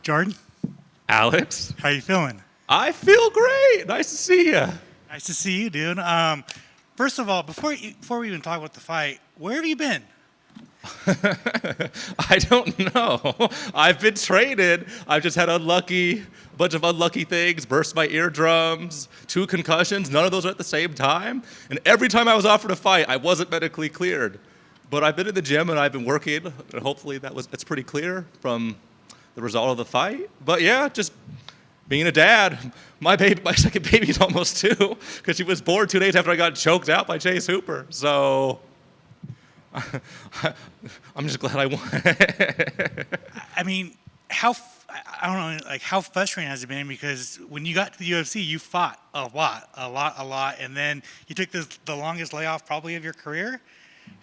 Jordan, Alex, how you feeling? I feel great. Nice to see you. Nice to see you, dude. First of all, before we even talk about the fight, where have you been? I don't know. I've been traded. I've just had a bunch of unlucky things, burst my eardrums, 2 concussions. None of those are at the same time. And every time I was offered a fight, I wasn't medically cleared. But I've been in the gym and I've been working. And hopefully it's pretty clear from the result of the fight. But yeah, just being a dad. My second baby's almost 2 because she was born 2 days after I got choked out by Chase Hooper. So I'm just glad I won. I mean, I don't know, like how frustrating has it been? Because when you got to the UFC, you fought a lot, and then you took the longest layoff probably of your career.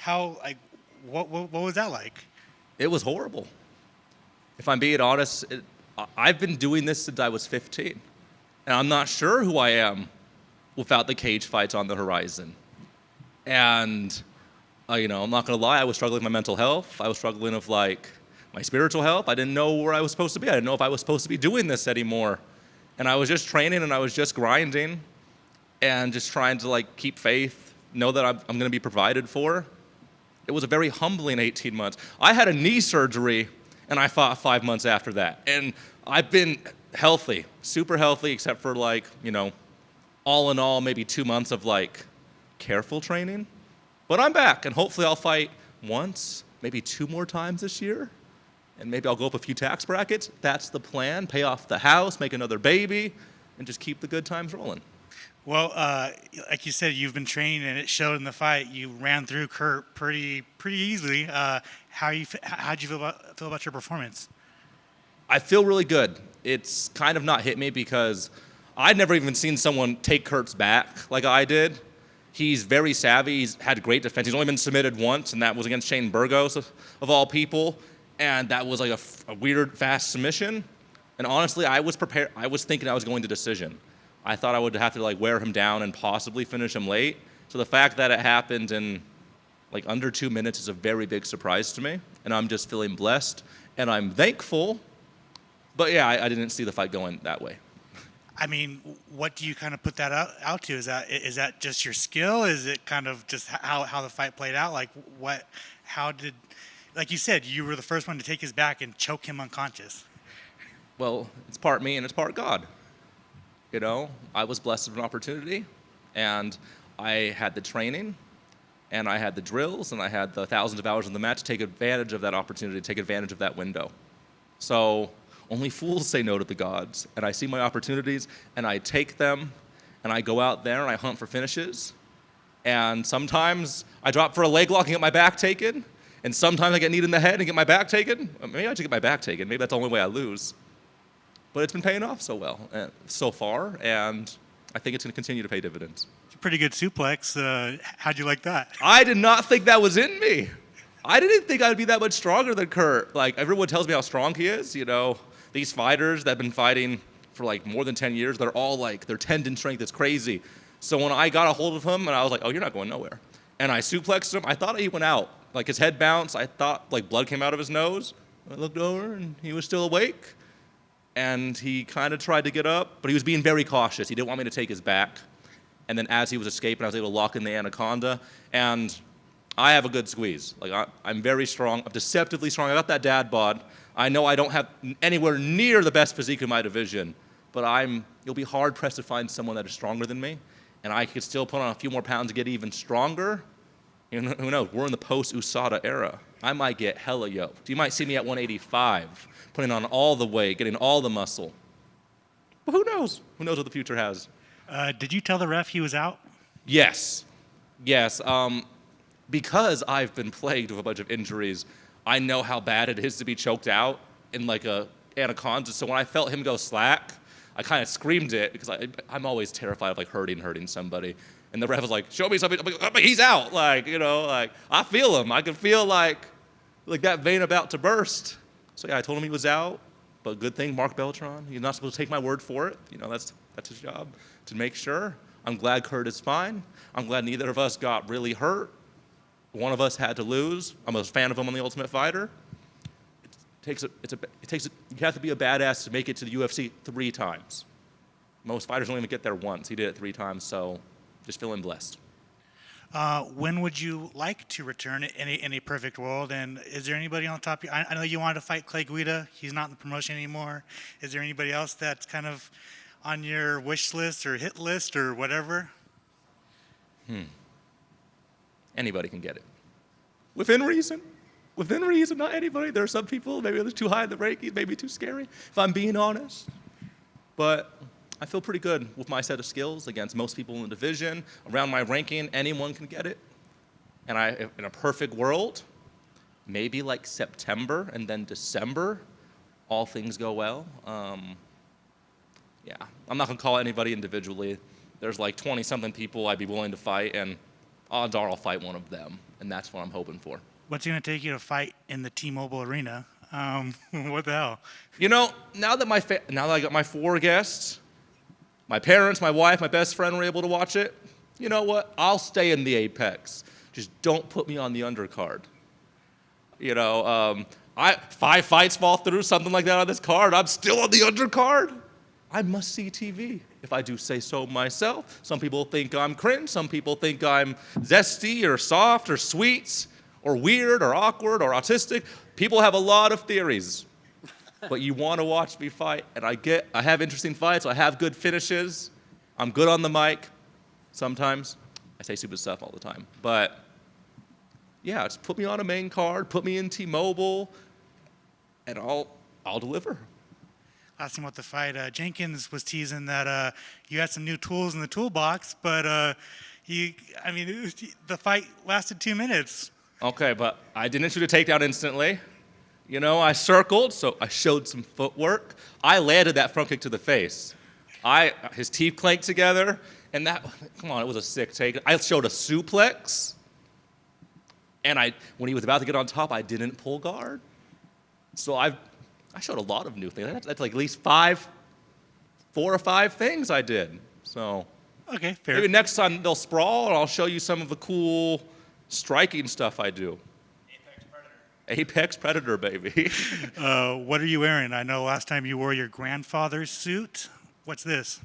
What was that like? It was horrible. If I'm being honest, I've been doing this since I was 15, and I'm not sure who I am without the cage fights on the horizon. And I'm not gonna lie, I was struggling with my mental health. I was struggling with my spiritual health. I didn't know where I was supposed to be. I didn't know if I was supposed to be doing this anymore. And I was just training and I was just grinding and just trying to keep faith, know that I'm gonna be provided for. It was a very humbling 18 months. I had a knee surgery and I fought 5 months after that. And I've been healthy, super healthy, except for all in all, maybe 2 months of careful training. But I'm back, and hopefully I'll fight once, maybe 2 more times this year, and maybe I'll go up a few tax brackets. That's the plan. Pay off the house, make another baby, and just keep the good times rolling. Well, like you said, you've been training, and it showed in the fight. You ran through Kurt pretty easily. How'd you feel about your performance? I feel really good. It's kind of not hit me because I'd never even seen someone take Kurt's back like I did. He's very savvy. He's had great defense. He's only been submitted once, and that was against Shane Burgos, of all people. And that was a weird, fast submission. And honestly, I was prepared. I was thinking I was going to decision. I thought I would have to wear him down and possibly finish him late. So the fact that it happened in under 2 minutes is a very big surprise to me. And I'm just feeling blessed, and I'm thankful. But yeah, I didn't see the fight going that way. I mean, what do you kind of put that out to? Is that just your skill? Is it kind of just how the fight played out? Like you said, you were the first one to take his back and choke him unconscious. Well, it's part me and it's part God. I was blessed with an opportunity, and I had the training, and I had the drills, and I had the thousands of hours in the mat to take advantage of that opportunity, to take advantage of that window. So only fools say no to the gods, and I see my opportunities, and I take them, and I go out there, and I hunt for finishes, and sometimes I drop for a leg lock and get my back taken, and sometimes I get kneed in the head and get my back taken. Maybe I should get my back taken. Maybe that's the only way I lose. But it's been paying off so far, and I think it's going to continue to pay dividends. It's a pretty good suplex. How'd you like that? I did not think that was in me. I didn't think I'd be that much stronger than Kurt. Everyone tells me how strong he is, These fighters that have been fighting for more than 10 years, they're all their tendon strength is crazy. So when I got a hold of him and I was like, oh, you're not going nowhere. And I suplexed him, I thought he went out. His head bounced, I thought blood came out of his nose. I looked over and he was still awake. And he kind of tried to get up, but he was being very cautious. He didn't want me to take his back. And then as he was escaping, I was able to lock in the anaconda. And I have a good squeeze. I'm very strong. I'm deceptively strong. I got that dad bod. I know I don't have anywhere near the best physique in my division, but you'll be hard pressed to find someone that is stronger than me, and I could still put on a few more pounds to get even stronger. Who knows? We're in the post-USADA era. I might get hella yoked. You might see me at 185, putting on all the weight, getting all the muscle. But who knows? Who knows what the future has? Did you tell the ref he was out? Yes. Because I've been plagued with a bunch of injuries, I know how bad it is to be choked out in a anaconda. So when I felt him go slack, I kind of screamed it because I'm always terrified of hurting somebody. And the ref was like, show me something. I'm like, he's out. I feel him. I can feel that vein about to burst. So yeah, I told him he was out. But good thing, Mark Beltran, he's not supposed to take my word for it. That's his job, to make sure. I'm glad Kurt is fine. I'm glad neither of us got really hurt. One of us had to lose. I'm a fan of him on The Ultimate Fighter. You have to be a badass to make it to the UFC 3 times. Most fighters don't even get there once. He did it 3 times, so just feeling blessed. When would you like to return in a perfect world? And is there anybody on top of you? I know you wanted to fight Clay Guida. He's not in the promotion anymore. Is there anybody else that's kind of on your wish list or hit list or whatever? Anybody can get it. Within reason. Within reason, not anybody. There are some people, maybe they're too high in the rankings, maybe too scary, if I'm being honest. But I feel pretty good with my set of skills against most people in the division. Around my ranking, anyone can get it. And in a perfect world, maybe like September and then December, all things go well. Yeah, I'm not gonna call anybody individually. There's like 20-something people I'd be willing to fight, and odds are I'll fight one of them, and that's what I'm hoping for. What's it going to take you to fight in the T-Mobile Arena? What the hell? You know, now that I got my 4 guests, my parents, my wife, my best friend were able to watch it, you know what? I'll stay in the Apex. Just don't put me on the undercard. You know, 5 fights fall through, something like that on this card, I'm still on the undercard. I must see TV, if I do say so myself. Some people think I'm cringe. Some people think I'm zesty or soft or sweet or weird or awkward or autistic. People have a lot of theories. But you want to watch me fight, and I have interesting fights. I have good finishes. I'm good on the mic. Sometimes I say stupid stuff all the time. But yeah, just put me on a main card, put me in T-Mobile, and I'll deliver. Last thing about the fight, Jenkins was teasing that you had some new tools in the toolbox, but the fight lasted 2 minutes. Okay, but I didn't shoot a takedown instantly. You know, I circled, so I showed some footwork. I landed that front kick to the face. His teeth clanked together, and it was a sick take. I showed a suplex, and when he was about to get on top, I didn't pull guard. So I showed a lot of new things. That's like at least 4 or 5 things I did. So okay, fair. Maybe next time they'll sprawl, and I'll show you some of the cool striking stuff I do. Apex Predator, baby. What are you wearing? I know last time you wore your grandfather's suit. What's this?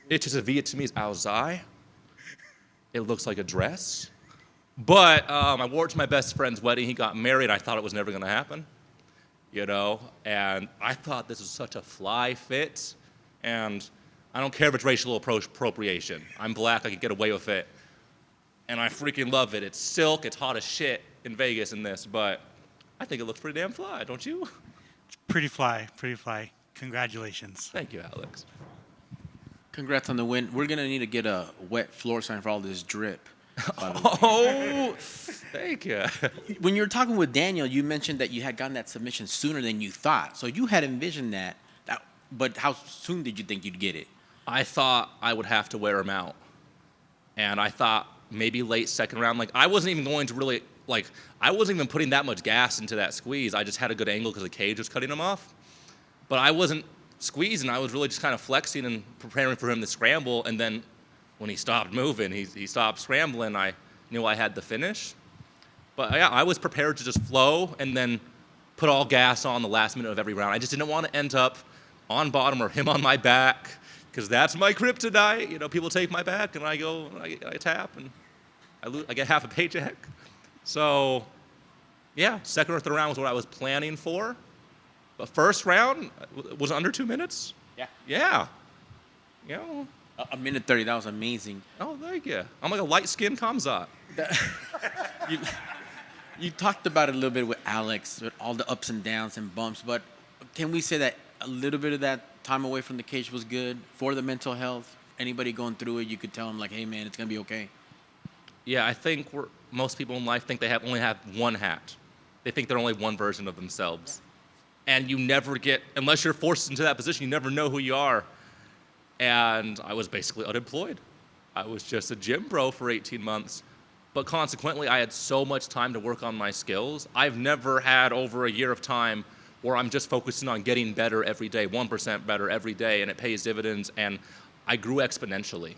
It's just a Vietnamese Aozai. It looks like a dress. But I wore it to my best friend's wedding. He got married. I thought it was never going to happen. You know, and I thought this was such a fly fit, and I don't care if it's racial appropriation. I'm black, I can get away with it, and I freaking love it. It's silk, it's hot as shit in Vegas in this, but I think it looks pretty damn fly, don't you? It's pretty fly. Congratulations. Thank you, Alex. Congrats on the win. We're going to need to get a wet floor sign for all this drip. Oh, thank you. When you were talking with Daniel, you mentioned that you had gotten that submission sooner than you thought. So you had envisioned that, but how soon did you think you'd get it? I thought I would have to wear him out. And I thought maybe late second round. Like, I wasn't even going to really, I wasn't even putting that much gas into that squeeze. I just had a good angle because the cage was cutting him off. But I wasn't squeezing. I was really just kind of flexing and preparing for him to scramble. And then when he stopped moving, he stopped scrambling, I knew I had the finish. But yeah, I was prepared to just flow and then put all gas on the last minute of every round. I just didn't want to end up on bottom or him on my back, because that's my kryptonite. You know, people take my back and I go, I tap and I get half a paycheck. So yeah, second or third round was what I was planning for. But first round was under 2 minutes. Yeah. Yeah. You know. A minute 30, that was amazing. Oh, thank you. I'm like a light-skinned Kamzat. You talked about it a little bit with Alex, with all the ups and downs and bumps, but can we say that a little bit of that time away from the cage was good for the mental health? Anybody going through it, you could tell them, like, hey, man, it's going to be okay. Yeah, I think most people in life think they only have one hat. They think they're only one version of themselves. And you never get, unless you're forced into that position, you never know who you are. And I was basically unemployed. I was just a gym bro for 18 months. But consequently, I had so much time to work on my skills. I've never had over a year of time where I'm just focusing on getting better every day, 1% better every day, and it pays dividends, and I grew exponentially.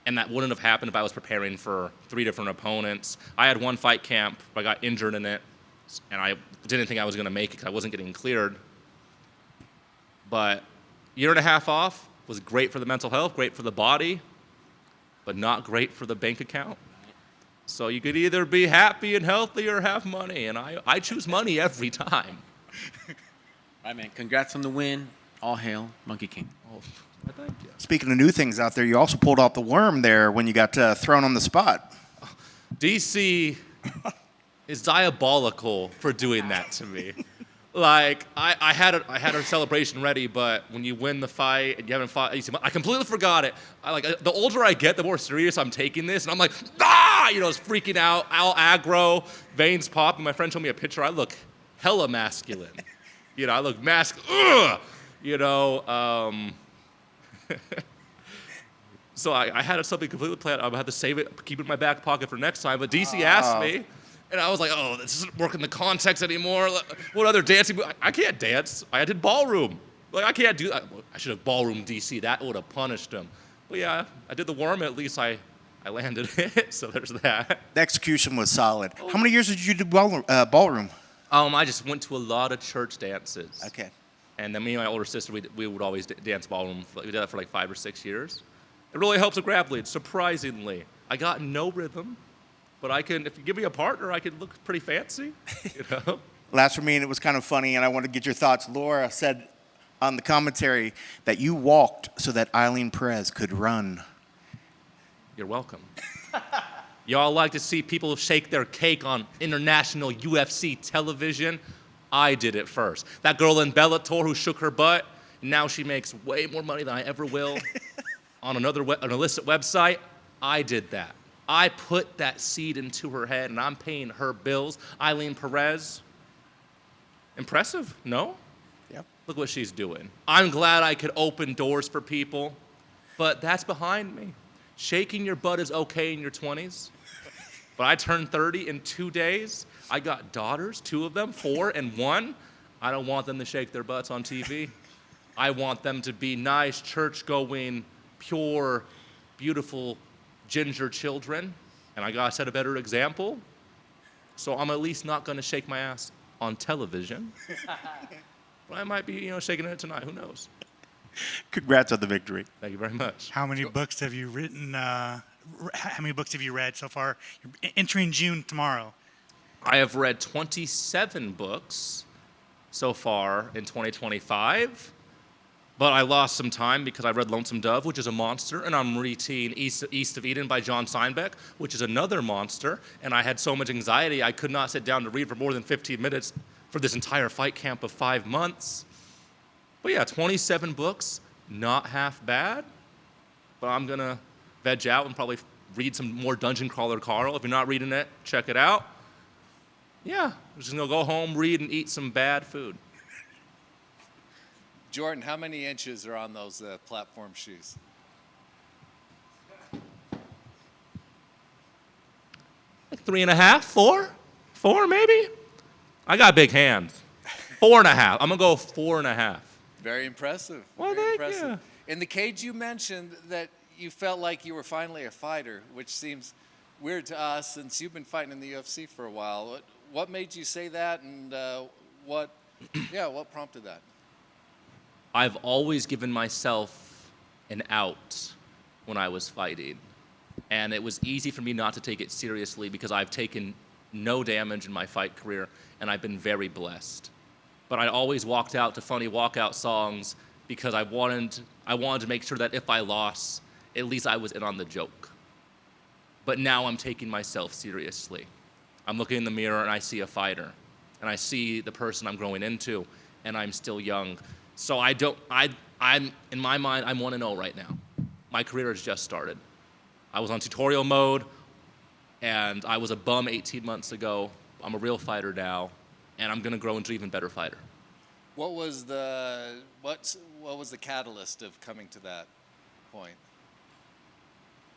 And that wouldn't have happened if I was preparing for 3 different opponents. I had one fight camp, I got injured in it, And I didn't think I was going to make it because I wasn't getting cleared. But year and a half off was great for the mental health, great for the body, but not great for the bank account. So you could either be happy and healthy or have money, and I choose money every time. All right, man. Congrats on the win. All hail, Monkey King. Oh, thank you. Speaking of new things out there, you also pulled off the worm there when you got thrown on the spot. DC is diabolical for doing that to me. Like, I had a celebration ready, but when you win the fight and you haven't fought, I completely forgot it. The older I get, the more serious I'm taking this, and I'm like, ah! You know, it's freaking out, all aggro, veins pop, and my friend showed me a picture. I look hella masculine. You know, I look ugh! You know, so I had something completely planned. I had to save it, keep it in my back pocket for next time, but DC asked me, and I was like, oh, this isn't working the context anymore. What other dancing? I can't dance. I did ballroom. Like, I can't do that. I should have ballroom DC. That would have punished him. But yeah, I did the worm. At least I landed it, so there's that. The execution was solid. How many years did you do ballroom? I just went to a lot of church dances. Okay. And then me and my older sister, we would always dance ballroom. We did that for like 5 or 6 years. It really helps with grappling, surprisingly. I got no rhythm, but if you give me a partner, I could look pretty fancy, you know? Last for me, and it was kind of funny, and I want to get your thoughts. Laura said on the commentary that you walked so that Eileen Perez could run. You're welcome. Y'all like to see people shake their cake on international UFC television? I did it first. That girl in Bellator who shook her butt, and now she makes way more money than I ever will on an illicit website. I did that. I put that seed into her head, and I'm paying her bills. Eileen Perez, impressive, no? Yep. Look what she's doing. I'm glad I could open doors for people, but that's behind me. Shaking your butt is okay in your 20s, but I turned 30 in 2 days. I got daughters, 2 of them, 4 and 1. I don't want them to shake their butts on TV. I want them to be nice, church-going, pure, beautiful, ginger children, and I gotta set a better example. So I'm at least not gonna shake my ass on television. But I might be, shaking it tonight. Who knows? Congrats on the victory. Thank you very much. How many books have you written? How many books have you read so far? You're entering June tomorrow. I have read 27 books so far in 2025, but I lost some time because I read Lonesome Dove, which is a monster, and I'm reading East of Eden by John Steinbeck, which is another monster, and I had so much anxiety I could not sit down to read for more than 15 minutes for this entire fight camp of 5 months. But yeah, 27 books, not half bad, but I'm gonna veg out and probably read some more Dungeon Crawler Carl. If you're not reading it, check it out. Yeah, I'm just gonna go home, read, and eat some bad food. Jordan, how many inches are on those platform shoes? Like 3.5, 4 maybe? I got big hands. 4.5. I'm gonna go 4.5. Very impressive. Well, Very thank impressive. you. In the cage, you mentioned that you felt like you were finally a fighter, which seems weird to us since you've been fighting in the UFC for a while. What made you say that, and what prompted that? I've always given myself an out when I was fighting. And it was easy for me not to take it seriously because I've taken no damage in my fight career, and I've been very blessed. But I always walked out to funny walkout songs because I wanted to make sure that if I lost, at least I was in on the joke. But now I'm taking myself seriously. I'm looking in the mirror and I see a fighter, and I see the person I'm growing into, and I'm still young. So I'm in my mind, I'm 1-0 right now. My career has just started. I was on tutorial mode, and I was a bum 18 months ago. I'm a real fighter now, and I'm gonna grow into an even better fighter. What was the catalyst of coming to that point?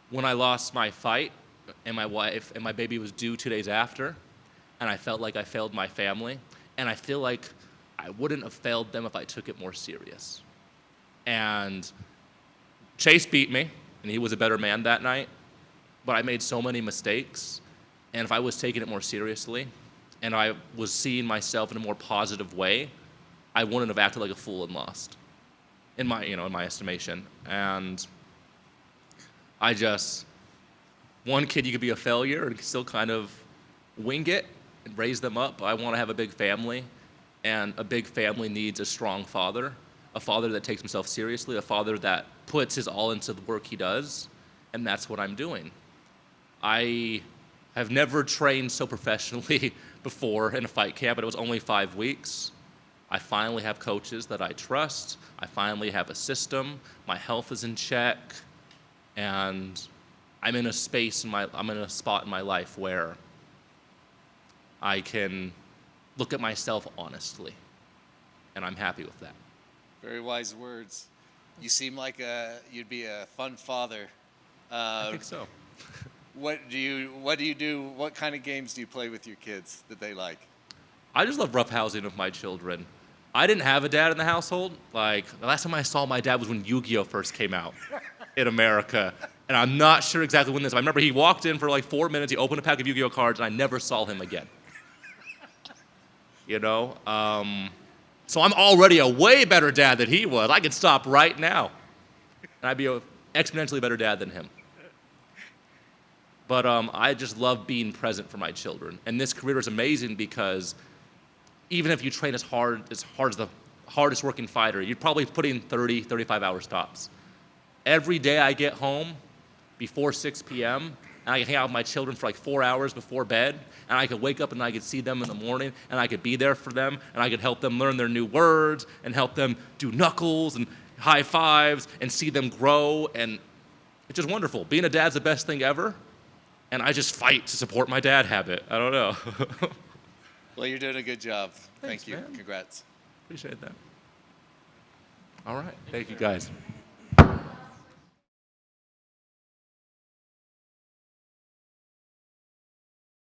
When I lost my fight, and my wife and my baby was due 2 days after, and I felt like I failed my family, and I feel like I wouldn't have failed them if I took it more serious. And Chase beat me, and he was a better man that night, but I made so many mistakes, and if I was taking it more seriously, and I was seeing myself in a more positive way, I wouldn't have acted like a fool and lost, in my estimation. And one kid, you could be a failure and still kind of wing it and raise them up. I want to have a big family, and a big family needs a strong father, a father that takes himself seriously, a father that puts his all into the work he does, and that's what I'm doing. I have never trained so professionally before in a fight camp, but it was only 5 weeks. I finally have coaches that I trust. I finally have a system. My health is in check, and I'm in a spot in my life where I can look at myself honestly, and I'm happy with that. Very wise words. You seem like you'd be a fun father. I think so. What do you do? What kind of games do you play with your kids that they like? I just love roughhousing with my children. I didn't have a dad in the household. Like, the last time I saw my dad was when Yu-Gi-Oh! First came out in America. And I'm not sure exactly when this. I remember he walked in for like 4 minutes, he opened a pack of Yu-Gi-Oh! Cards, and I never saw him again. So I'm already a way better dad than he was. I could stop right now, and I'd be an exponentially better dad than him. But I just love being present for my children. And this career is amazing because even if you train as hard as the hardest working fighter, you'd probably put in 30, 35 hours tops. Every day I get home before 6 p.m., and I can hang out with my children for like 4 hours before bed, and I could wake up and I could see them in the morning, and I could be there for them, and I could help them learn their new words, and help them do knuckles and high fives, and see them grow, and it's just wonderful. Being a dad's the best thing ever, and I just fight to support my dad habit. I don't know. Well, you're doing a good job. Thanks, Thank you. man. Congrats. Appreciate that. All right. Thank you, guys.